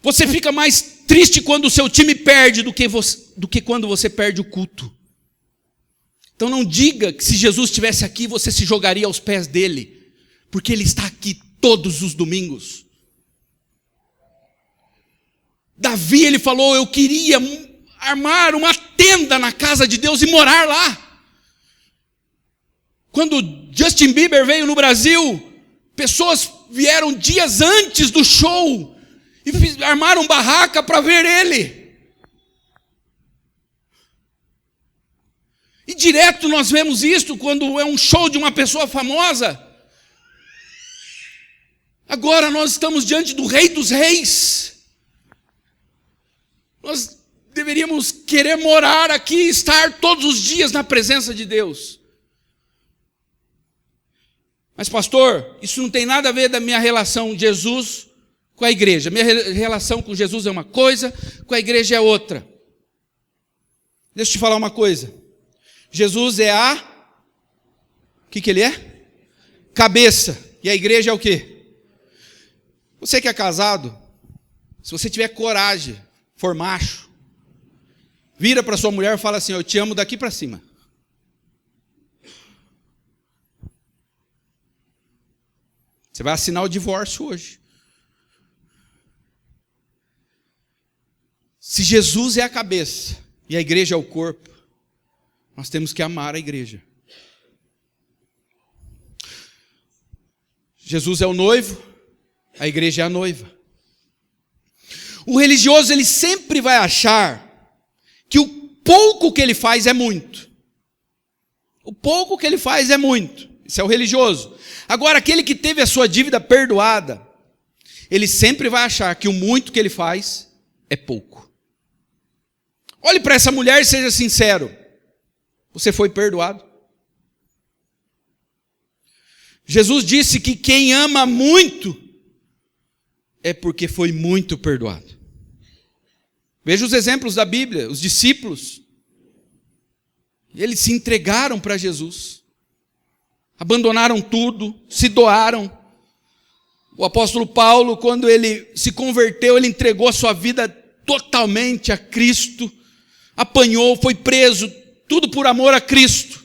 Você fica mais triste quando o seu time perde do que quando você perde o culto. Então não diga que se Jesus estivesse aqui, você se jogaria aos pés dele, porque ele está aqui todos os domingos. Davi, ele falou, eu queria armar uma tenda na casa de Deus e morar lá. Quando Justin Bieber veio no Brasil, pessoas vieram dias antes do show e armaram barraca para ver ele. E direto nós vemos isto quando é um show de uma pessoa famosa. Agora nós estamos diante do Rei dos Reis. Nós deveríamos querer morar aqui, estar todos os dias na presença de Deus. Mas pastor, isso não tem nada a ver da minha relação de Jesus com a igreja. Minha relação com Jesus é uma coisa, com a igreja é outra. Deixa eu te falar uma coisa. Jesus é o que ele é? Cabeça. E a igreja é o quê? Você que é casado, se você tiver coragem, for macho, vira para sua mulher e fala assim, eu te amo daqui para cima. Você vai assinar o divórcio hoje. Se Jesus é a cabeça e a igreja é o corpo, nós temos que amar a igreja. Jesus é o noivo, a igreja é a noiva. O religioso, ele sempre vai achar que o pouco que ele faz é muito. O pouco que ele faz é muito. Isso é o religioso. Agora, aquele que teve a sua dívida perdoada, ele sempre vai achar que o muito que ele faz é pouco. Olhe para essa mulher e seja sincero. Você foi perdoado? Jesus disse que quem ama muito é porque foi muito perdoado. Veja os exemplos da Bíblia, os discípulos. Eles se entregaram para Jesus. Abandonaram tudo, se doaram. O apóstolo Paulo, quando ele se converteu, ele entregou a sua vida totalmente a Cristo. Apanhou, foi preso, tudo por amor a Cristo.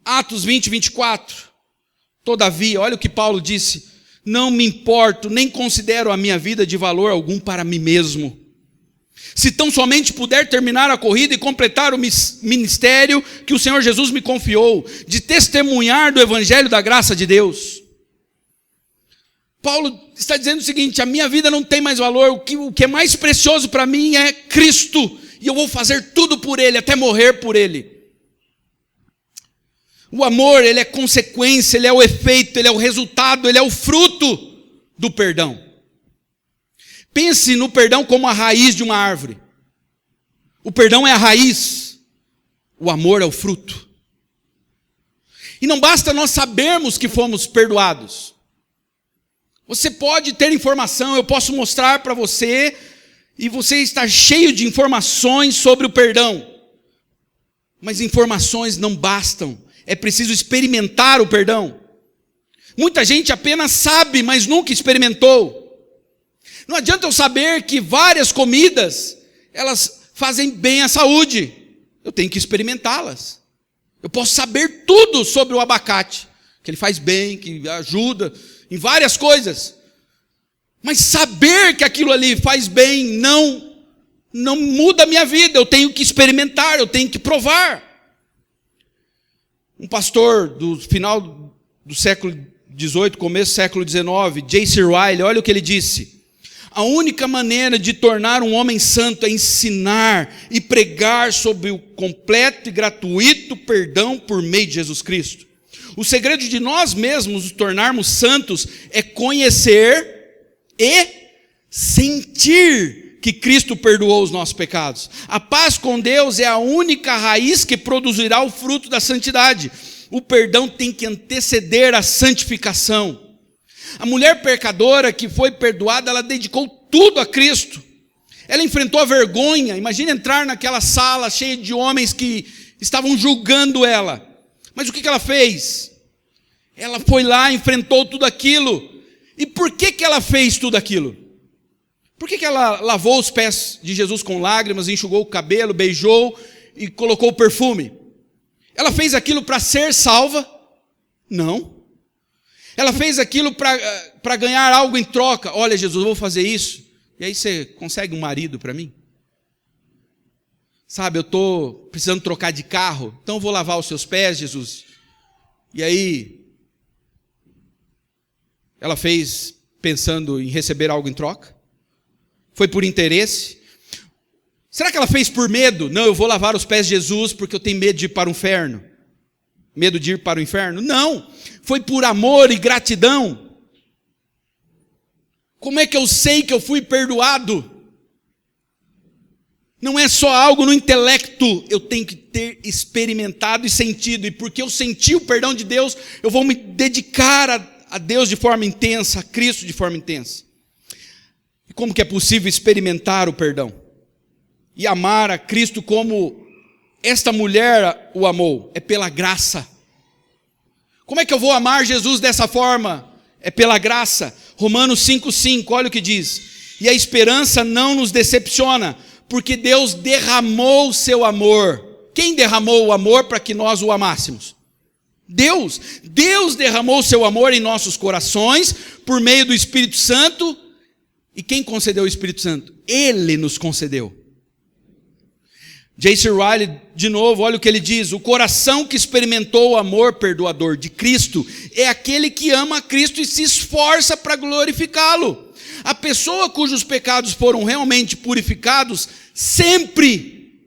Atos 20, 24. Todavia, olha o que Paulo disse: não me importo, nem considero a minha vida de valor algum para mim mesmo. Se tão somente puder terminar a corrida e completar o ministério que o Senhor Jesus me confiou, de testemunhar do evangelho da graça de Deus. Paulo está dizendo o seguinte: a minha vida não tem mais valor, o que é mais precioso para mim é Cristo, e eu vou fazer tudo por Ele, até morrer por Ele. O amor, ele é consequência, ele é o efeito, ele é o resultado, ele é o fruto do perdão. Pense no perdão como a raiz de uma árvore. O perdão é a raiz, o amor é o fruto. E não basta nós sabermos que fomos perdoados. Você pode ter informação, eu posso mostrar para você, e você está cheio de informações sobre o perdão. Mas informações não bastam. É preciso experimentar o perdão. Muita gente apenas sabe, mas nunca experimentou. Não adianta eu saber que várias comidas, elas fazem bem à saúde. Eu tenho que experimentá-las. Eu posso saber tudo sobre o abacate, que ele faz bem, que ajuda em várias coisas. Mas saber que aquilo ali faz bem não muda a minha vida. Eu tenho que experimentar, eu tenho que provar. Um pastor do final do século XVIII, começo do século XIX, J.C. Ryle, olha o que ele disse: a única maneira de tornar um homem santo é ensinar e pregar sobre o completo e gratuito perdão por meio de Jesus Cristo. O segredo de nós mesmos nos tornarmos santos é conhecer e sentir que Cristo perdoou os nossos pecados. A paz com Deus é a única raiz que produzirá o fruto da santidade. O perdão tem que anteceder a santificação. A mulher pecadora que foi perdoada, ela dedicou tudo a Cristo. Ela enfrentou a vergonha. Imagina entrar naquela sala cheia de homens que estavam julgando ela. Mas o que ela fez? Ela foi lá, enfrentou tudo aquilo. E por que ela fez tudo aquilo? Por que ela lavou os pés de Jesus com lágrimas, enxugou o cabelo, beijou e colocou o perfume? Ela fez aquilo para ser salva? Não. Ela fez aquilo para ganhar algo em troca. Olha, Jesus, eu vou fazer isso. E aí você consegue um marido para mim? Sabe, eu estou precisando trocar de carro, então eu vou lavar os seus pés, Jesus. E aí, ela fez pensando em receber algo em troca? Foi por interesse? Será que ela fez por medo? Não, eu vou lavar os pés de Jesus porque eu tenho medo de ir para o inferno. Medo de ir para o inferno? Não, foi por amor e gratidão. Como é que eu sei que eu fui perdoado? Não é só algo no intelecto, eu tenho que ter experimentado e sentido. E porque eu senti o perdão de Deus, eu vou me dedicar a Deus de forma intensa, a Cristo de forma intensa. E como que é possível experimentar o perdão? E amar a Cristo como esta mulher o amou? É pela graça. Como é que eu vou amar Jesus dessa forma? É pela graça. Romanos 5,5, olha o que diz. E a esperança não nos decepciona, porque Deus derramou o seu amor. Quem derramou o amor para que nós o amássemos? Deus. Deus derramou o seu amor em nossos corações, por meio do Espírito Santo. E quem concedeu o Espírito Santo? Ele nos concedeu. J.C. Ryle, de novo, olha o que ele diz. O coração que experimentou o amor perdoador de Cristo é aquele que ama a Cristo e se esforça para glorificá-lo. A pessoa cujos pecados foram realmente purificados sempre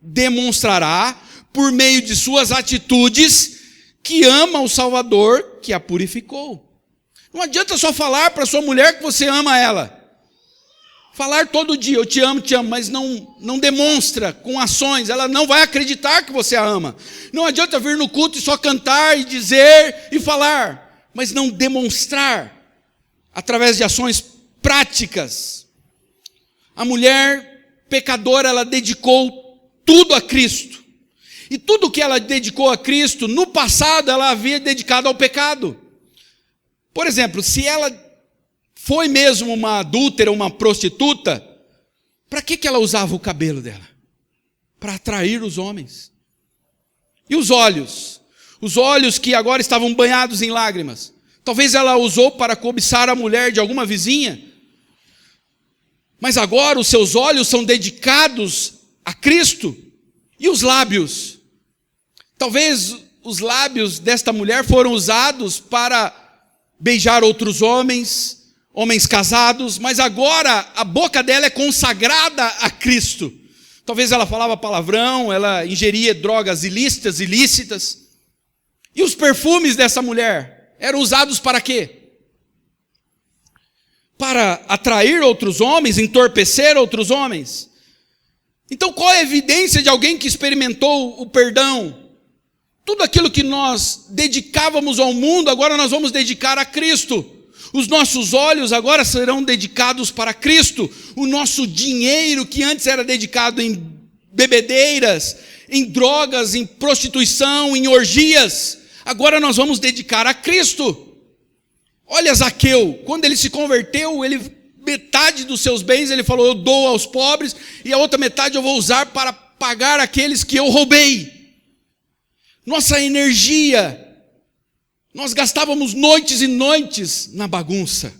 demonstrará, por meio de suas atitudes, que ama o Salvador que a purificou. Não adianta só falar para sua mulher que você ama ela. Falar todo dia, eu te amo, mas não demonstra com ações, ela não vai acreditar que você a ama. Não adianta vir no culto e só cantar e dizer e falar, mas não demonstrar através de ações práticas. A mulher pecadora, ela dedicou tudo a Cristo. E tudo que ela dedicou a Cristo, no passado ela havia dedicado ao pecado. Por exemplo, se ela foi mesmo uma adúltera, uma prostituta, para que ela usava o cabelo dela? Para atrair os homens. E os olhos? Os olhos que agora estavam banhados em lágrimas. Talvez ela usou para cobiçar a mulher de alguma vizinha. Mas agora os seus olhos são dedicados a Cristo. E os lábios? Talvez os lábios desta mulher foram usados para beijar outros homens casados, mas agora a boca dela é consagrada a Cristo. Talvez ela falava palavrão, ela ingeria drogas ilícitas. E os perfumes dessa mulher eram usados para quê? Para atrair outros homens, entorpecer outros homens. Então qual é a evidência de alguém que experimentou o perdão? Tudo aquilo que nós dedicávamos ao mundo, agora nós vamos dedicar a Cristo. Os nossos olhos agora serão dedicados para Cristo. O nosso dinheiro, que antes era dedicado em bebedeiras, em drogas, em prostituição, em orgias, agora nós vamos dedicar a Cristo. Olha Zaqueu, quando ele se converteu, metade dos seus bens ele falou, eu dou aos pobres, e a outra metade eu vou usar para pagar aqueles que eu roubei. Nossa energia, nós gastávamos noites e noites na bagunça.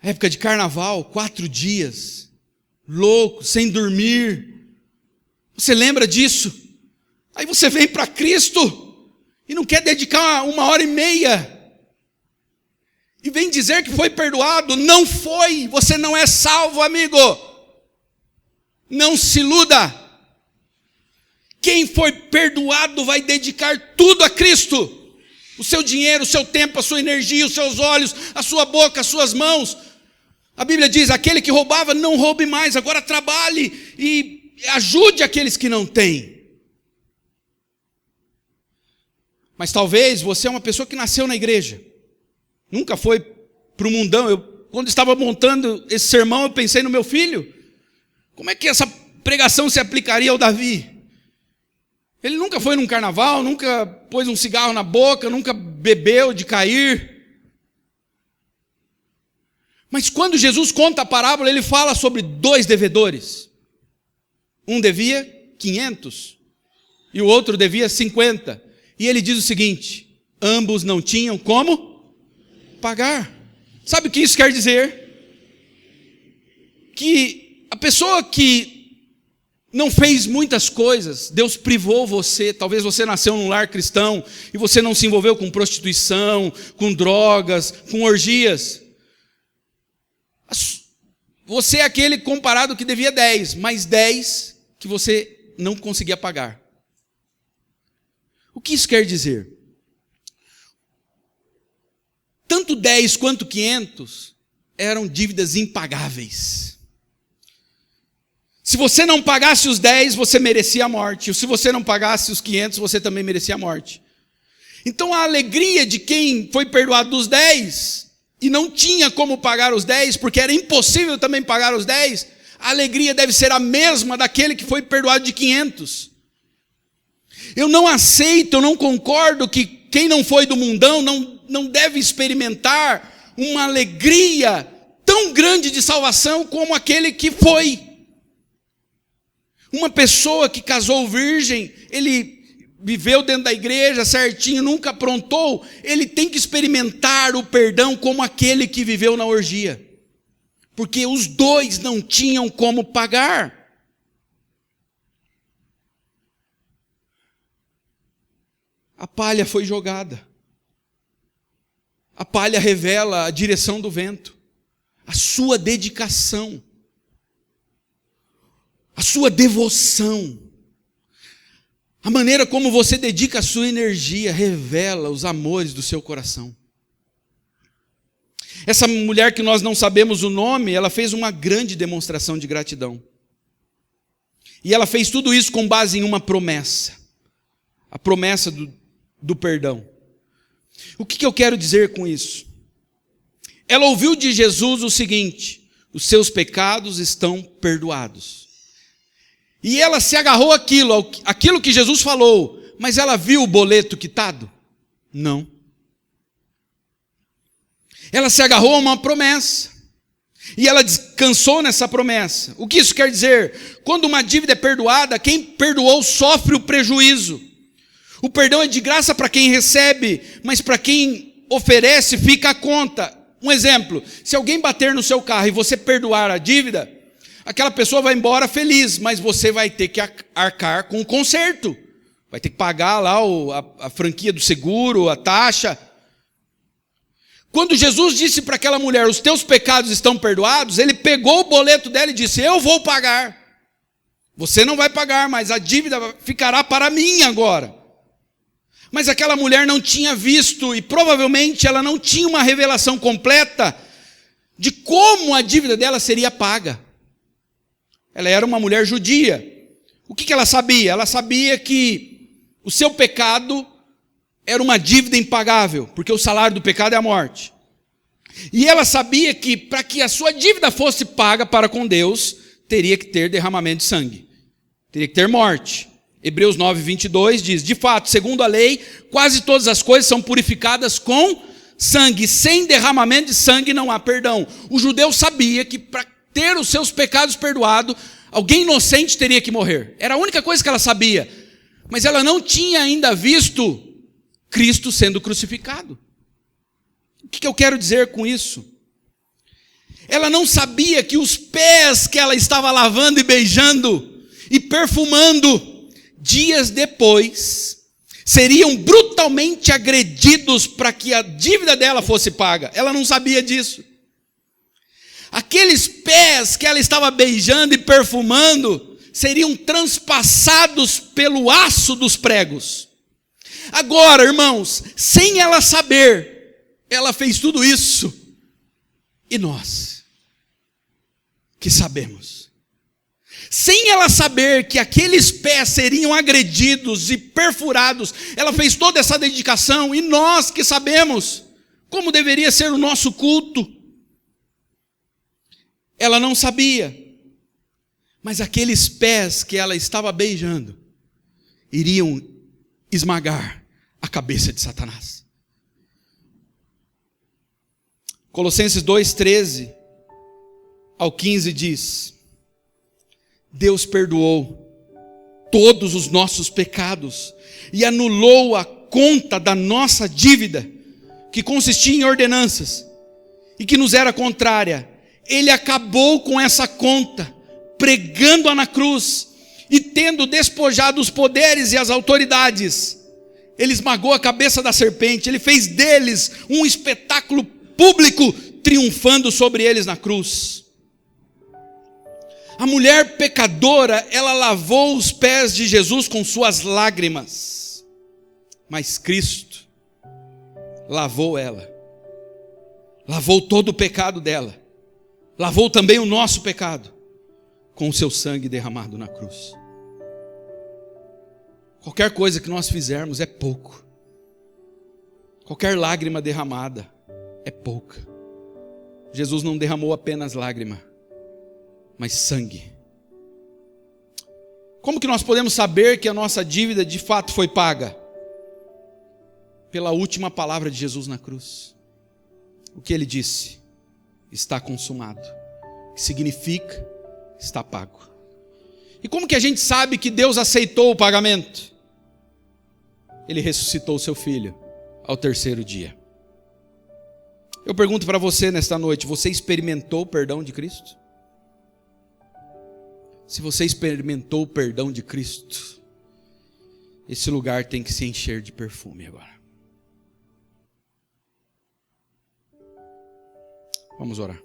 Época de carnaval, 4 dias, louco, sem dormir. Você lembra disso? Aí você vem para Cristo e não quer dedicar 1h30. E vem dizer que foi perdoado. Não foi, você não é salvo, amigo. Não se iluda. Quem foi perdoado vai dedicar tudo a Cristo. O seu dinheiro, o seu tempo, a sua energia, os seus olhos, a sua boca, as suas mãos. A Bíblia diz, aquele que roubava, não roube mais, agora trabalhe e ajude aqueles que não têm. Mas talvez você é uma pessoa que nasceu na igreja. Nunca foi para o mundão. Quando estava montando esse sermão, eu pensei no meu filho. Como é que essa pregação se aplicaria ao Davi? Ele nunca foi num carnaval, nunca pôs um cigarro na boca, nunca bebeu de cair. Mas quando Jesus conta a parábola, ele fala sobre 2 devedores. Um devia 500 e o outro devia 50. E ele diz o seguinte: ambos não tinham como pagar. Sabe o que isso quer dizer? Que a pessoa que não fez muitas coisas, Deus privou você. Talvez você nasceu num lar cristão e você não se envolveu com prostituição, com drogas, com orgias. Você é aquele comparado que devia 10, mais 10 que você não conseguia pagar. O que isso quer dizer? Tanto 10 quanto 500 eram dívidas impagáveis. Se você não pagasse os 10, você merecia a morte. E se você não pagasse os 500, você também merecia a morte. Então a alegria de quem foi perdoado dos 10 e não tinha como pagar os 10, porque era impossível também pagar os 10, a alegria deve ser a mesma daquele que foi perdoado de 500. Eu não aceito, eu não concordo que quem não foi do mundão não deve experimentar uma alegria tão grande de salvação como aquele que foi. Uma pessoa que casou virgem, ele viveu dentro da igreja certinho, nunca aprontou, ele tem que experimentar o perdão como aquele que viveu na orgia. Porque os 2 não tinham como pagar. A palha foi jogada. A palha revela a direção do vento, a sua dedicação, a sua devoção, a maneira como você dedica a sua energia revela os amores do seu coração. Essa mulher que nós não sabemos o nome, ela fez uma grande demonstração de gratidão. E ela fez tudo isso com base em uma promessa. A promessa do perdão. O que eu quero dizer com isso? Ela ouviu de Jesus o seguinte: os seus pecados estão perdoados. E ela se agarrou àquilo que Jesus falou, mas ela viu o boleto quitado? Não. Ela se agarrou a uma promessa, e ela descansou nessa promessa. O que isso quer dizer? Quando uma dívida é perdoada, quem perdoou sofre o prejuízo. O perdão é de graça para quem recebe, mas para quem oferece fica a conta. Um exemplo: se alguém bater no seu carro e você perdoar a dívida, aquela pessoa vai embora feliz, mas você vai ter que arcar com o conserto. Vai ter que pagar lá a franquia do seguro, a taxa. Quando Jesus disse para aquela mulher: os teus pecados estão perdoados, ele pegou o boleto dela e disse: eu vou pagar. Você não vai pagar, mas a dívida ficará para mim agora. Mas aquela mulher não tinha visto, e provavelmente ela não tinha uma revelação completa de como a dívida dela seria paga. Ela era uma mulher judia. O que ela sabia? Ela sabia que o seu pecado era uma dívida impagável, porque o salário do pecado é a morte. E ela sabia que para que a sua dívida fosse paga para com Deus, teria que ter derramamento de sangue, teria que ter morte. Hebreus 9:22 diz: de fato, segundo a lei, quase todas as coisas são purificadas com sangue. Sem derramamento de sangue não há perdão. O judeu sabia que para ter os seus pecados perdoados, alguém inocente teria que morrer. Era a única coisa que ela sabia. Mas ela não tinha ainda visto Cristo sendo crucificado. O que eu quero dizer com isso? Ela não sabia que os pés que ela estava lavando e beijando e perfumando, dias depois, seriam brutalmente agredidos para que a dívida dela fosse paga. Ela não sabia disso. Aqueles pés que ela estava beijando e perfumando seriam transpassados pelo aço dos pregos. Agora, irmãos, sem ela saber, ela fez tudo isso. E nós, que sabemos, sem ela saber que aqueles pés seriam agredidos e perfurados, ela fez toda essa dedicação. E nós que sabemos como deveria ser o nosso culto, ela não sabia, mas aqueles pés que ela estava beijando iriam esmagar a cabeça de Satanás. Colossenses 2:13 ao 15 diz: Deus perdoou todos os nossos pecados e anulou a conta da nossa dívida, que consistia em ordenanças e que nos era contrária. Ele acabou com essa conta, pregando-a na cruz, e tendo despojado os poderes e as autoridades, ele esmagou a cabeça da serpente, ele fez deles um espetáculo público, triunfando sobre eles na cruz. A mulher pecadora, ela lavou os pés de Jesus com suas lágrimas, mas Cristo lavou ela, lavou todo o pecado dela, lavou também o nosso pecado, com o seu sangue derramado na cruz. Qualquer coisa que nós fizermos é pouco, qualquer lágrima derramada é pouca. Jesus não derramou apenas lágrima, mas sangue. Como que nós podemos saber que a nossa dívida de fato foi paga? Pela última palavra de Jesus na cruz. O que ele disse? Está consumado. Que significa: está pago. E como que a gente sabe que Deus aceitou o pagamento? Ele ressuscitou o seu filho ao terceiro dia. Eu pergunto para você nesta noite: você experimentou o perdão de Cristo? Se você experimentou o perdão de Cristo, esse lugar tem que se encher de perfume agora. Vamos orar.